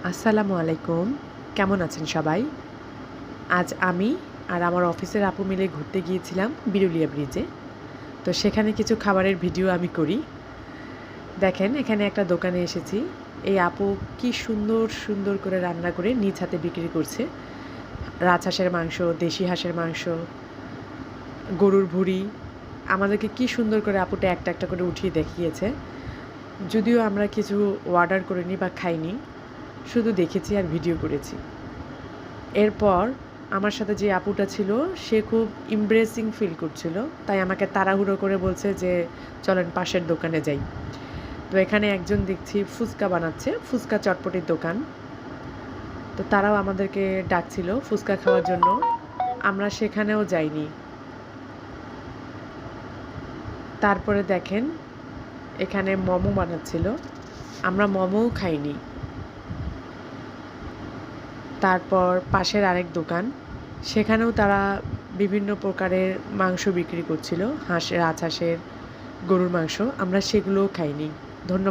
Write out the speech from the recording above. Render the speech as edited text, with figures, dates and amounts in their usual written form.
আসসালামু আলাইকুম। কেমন আছেন সবাই? আজ আমি আর আমার অফিসের আপু মিলে ঘুরতে গিয়েছিলাম বিরুলিয়া ব্রিজে। তো সেখানে কিছু খাবারের ভিডিও আমি করি। দেখেন এখানে একটা দোকানে এসেছি। এই আপু কি সুন্দর, সুন্দর করে রান্না করে নিজ হাতে বিক্রি করছে। রাজহাঁসের মাংস, দেশি হাঁসের মাংস, গরুর ভুঁড়ি। আমাদেরকে কি সুন্দর করে আপুটা একটা, একটা করে উঠিয়ে দেখিয়েছে। যদিও আমরা কিছু অর্ডার করিনি বা খাইনি। শুধু দেখেছি আর ভিডিও করেছি। এরপর আমার সাথে যে আপুটা ছিল সে খুব ইমব্রেসিং ফিল করছিল, তাই আমাকে তাড়াহুড়ো করে বলছে যে চলেন পাশের দোকানে যাই। তো এখানে একজন দেখছি ফুচকা বানাচ্ছে, ফুচকা চটপটির দোকান। তো তারাও আমাদেরকে ডাকছিল ফুচকা খাওয়ার জন্য, আমরা সেখানেও যাইনি। তারপরে দেখেন এখানে মোমো বানাচ্ছিল, আমরা মোমোও খাইনি। তারপর পাশের আরেক দোকান, সেখানেও তারা বিভিন্ন প্রকারের মাংস বিক্রি করছিল, রাজহাঁসের, গরুর মাংস। আমরা সেগুলোও খাইনি। ধন্যবাদ।